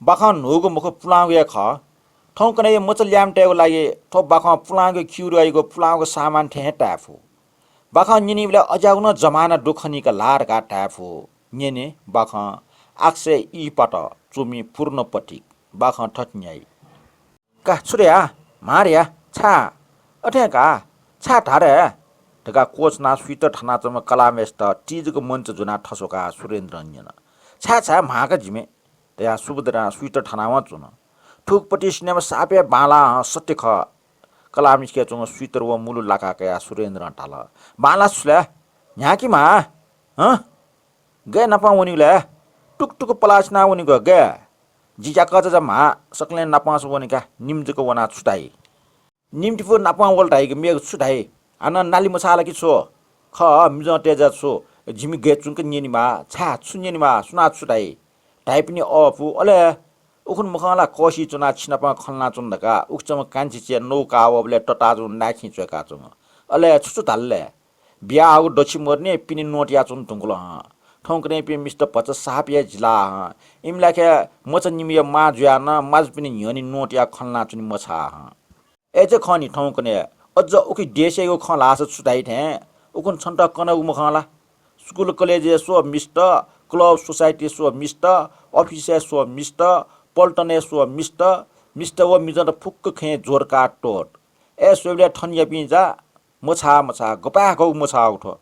बाखा नोगो मुख पुलागे ख ठौ कने मच ल्याम टेगो लागि ठो बाखा पुलागे क्युरइगो पुलागो सामान ठे टाफु बाखा निनी बेला अजाउन जमाना दुखनीका लार का टाफु निने बाखा आक्से ई पट चुमी पूर्ण पटिक बाखा ठट्न्याई का छुर्या मार्या छा अठे का छा ढारे ढका कोच ना स्विट ठाना चम कलामेस्ट चीजको मञ्च जुना ठसोका सुरेन्द्र न्यन छा छा माका जिमे त्या सुबुद्रा स्विट ठानावा चुन ठुकपट्टि सिनेमा सापे बाला सत्य ख कलामिसके चुङ स्विटर व मुलु लाका कया सुरेन्द्र टाल बाला सुले यहाँ कि मा ह गे नपा वनिले टुक टुक पलासना वनिको गे जिजा कज मा सकले नपास वनिका निम्जको वना छुटाई निम्टिफो नपा वल्टाई मेग छुटाई आना नाली मसाला कि छो ख मिज तेजा छो जिमी गे चुङक निनिमा छा छुनिनिमा सुना छुटाई टाइपनि अफु अले उखुन मुखला कोसी चुना छिनपा खलना चुन्दका उक्चम कान्छी चे नौका अबले टटाजु नाखि चका चुङ अले छुछु धालले बिया आउ डछि मर्ने पिनि नोटिया चुन तुङल ह ठौकने पे मिस्टर पच सापिया जिला ह इमलाखे मच निमिय मा जुयान माज पिनि न्यनि नोटिया खलना चुनि मछा ह एजे खनि ठौकने अझ उकि देशेको खलास छुटाइ थे उकुन छन्ट कन मुखला स्कुल कलेज सो मिस्टर क्लब सोसाइटी सो मिस्टर अफिस सो मिस्टर पल्टने सो मिस्टर व मिजन फुक्क खे जोरका टोट ए सोबले ठनिया पिजा मछा मछा गपा गौ मछा उठो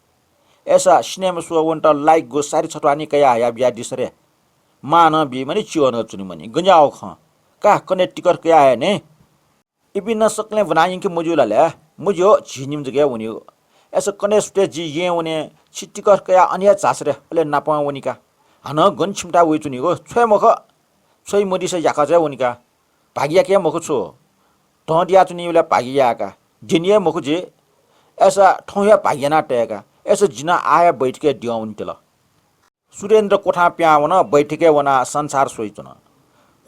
ऐसा सिनेमा सो वन्ट लाइक गो सारी छटवानी कया या बिया दिसरे मान बि मनि चिवन चुनि मनि गन्जाउ ख का कने टिकर कया है ने इपि न सकले बनाइ कि मुजुलाले मुजो झिनिम जगे वनि ऐसा कने स्टे जी ये वने छिटिकर कया अन्य चासरे अले नापा वनिका हन गन छिमटा वे चुनि गो छ्वे मख छ्वे मदि से याका जे वनिका भागिया के मख छु ढडिया चुनि बेला भागिया का जिनिए मख जे ऐसा ठौया भागियाना टेका ऐसा जिना आया बैठ के दियाउन तेल सुरेन्द्र कोठा प्यावन बैठके वना संसार सोइचन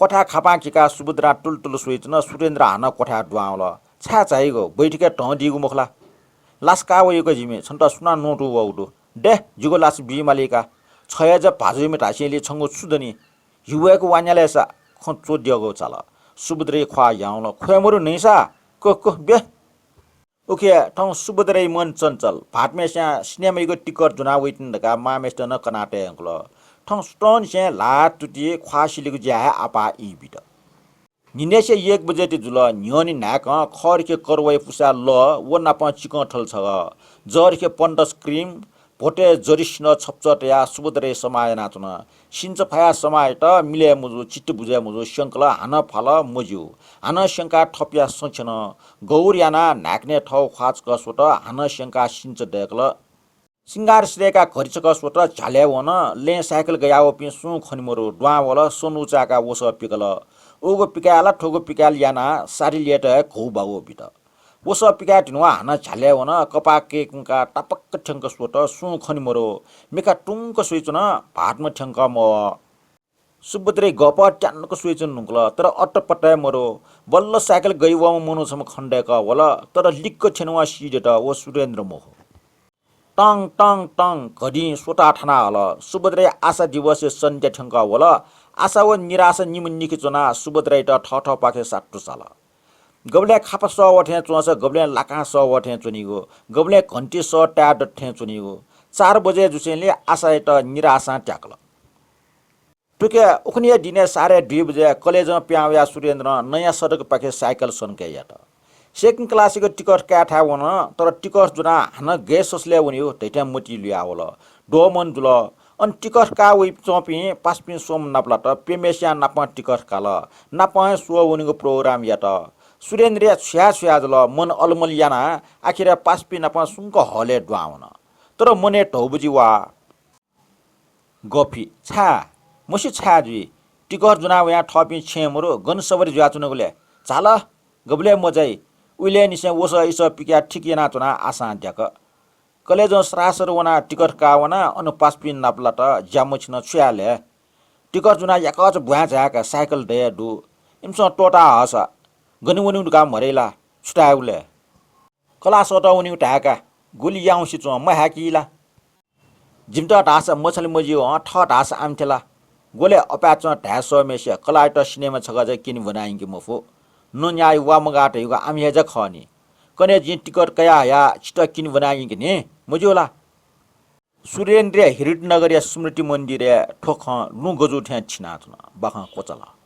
कोठा खापा किका सुबुद्रा टुलटुल सोइचन सुरेन्द्र हान कोठा दुआउल छा चाहिगो बैठके ढडिगु मुखला लास्का वयको जिमे छन्ट सुना नोटु वउडु दे जुगो लास बिमालिका छय ज भाजु मे ढासिले छंगो सुदनी युवको वान्यालेसा खचो दिगो चाल सुबुद्रे ख्वा याउल खोयमरु नैसा को बे ओके ठौ सुबुद्रे मन चञ्चल भाटमेस्या सिनेमाको टिकट जुना वइटिन दका मामेस्ट न कनाटे अंकल ठौ स्टोन से लात टुटी ख्वासिलेको ज्या आपा इ बिट निनेसे 1 बजे ति जुल न्योनी नाक खरके करवय पुसा ल व नाप चिक ठल छ जरके पन्डस क्रीम भोटे जरिस्न छपचट या सुबुद्रे समायना चुन सिन्च फया समाय त मिले मुजु चिट्ट बुझे मुजु शंकल हान फल मुजु हान शंका ठप्या सछन गौरयाना नाक्ने ठौ खाच कसोट हान शंका सिन्च देखल सिंगार श्रेका घरिचक सोट झाले वन ले साइकल गयाओ पि सु खनिमरो द्वावल सोनुचाका वस पिकल ओगो पिकाला ठोगो पिकाल याना सारी लिएट खौ बागो बिट वस पिका टिनुवा हाना झाले वन कपा केकका टपक्क ठंक सोट सु खनिमरो मेका टुंक सुइचन भाटमा ठंक म सुबुद्रे गप ट्यानको सुइचन नुकल तर अट्टपट्टाय मरो बल्ल साइकल गइव मनुसम खण्डेक वल तर लिक्क छेनुवा सिडेट व सुरेन्द्र मोह टङ टङ टङ घडी सोटा ठाना हल सुबुद्रे आशा दिवस सन्ध्या ठंक वल आशा व निराशा निमुन्निकी चुना सुबुद्रे त ठठ पाखे साट्टु साल गबले खापा स वठे चुस गबले लाका स वठे चुनिगो गबले घन्टी स ट्याड ठे चुनिगो 4 बजे जुसेले आशा त निराशा ट्याकल टुके उखनिया दिने सारे 2 बजे कलेजमा प्याउया सुरेन्द्र नयाँ सडक पाखे साइकल सन्के यात सेकेन्ड क्लासको टिकट काठा वन तर टिकट जुना हान गेसले वनियो तैटा मोटी लियावल डोमन जुल अन टिकट का वे चपी पासपि सोम नपलाट पेमेसिया नाप टिकट काल नाप सो वनिको प्रोग्राम यात सुरेन्द्र छ्या छ्या जुल मन अलमलियाना आखिर पासपि नाप सुंक हले द्वावन तर मने ढौबुजी वा गफी छा मसी छा जुई टिकट जुना वया ठपि छेमरो गन सबरी जुया चुनगले चाल गबले मजाई उइले निसे वस इस पिक्या ठिकिना चुना आशा द्याक कलेज सरासर वना टिकट कावना अनु पासपिन नापलाट ज्यामछिन छ्याले टिकट जुना याकच बुया जाका साइकल दे दु इमस टोटा हस गनुवनु का मरेला छुटाउले कला सटाउनी टाका गोली याउसी चो म हाकिला जिमटा ढास मछली मजियो ठ ढास आमथेला गोले अप्याच ढ्यास मेसिया कलाट सिनेमा छगा चाहिँ किन बनाइंगे मफो नो न्याय वा मगाट युगा आमी हेजा खनी कने जी टिकट कया या चिटा किन बनाइंगे ने मुजोला सुरेन्द्र हिरिट नगर या स्मृति मन्दिर ठोख लु गजु ठ्या छिना बाखा कोचला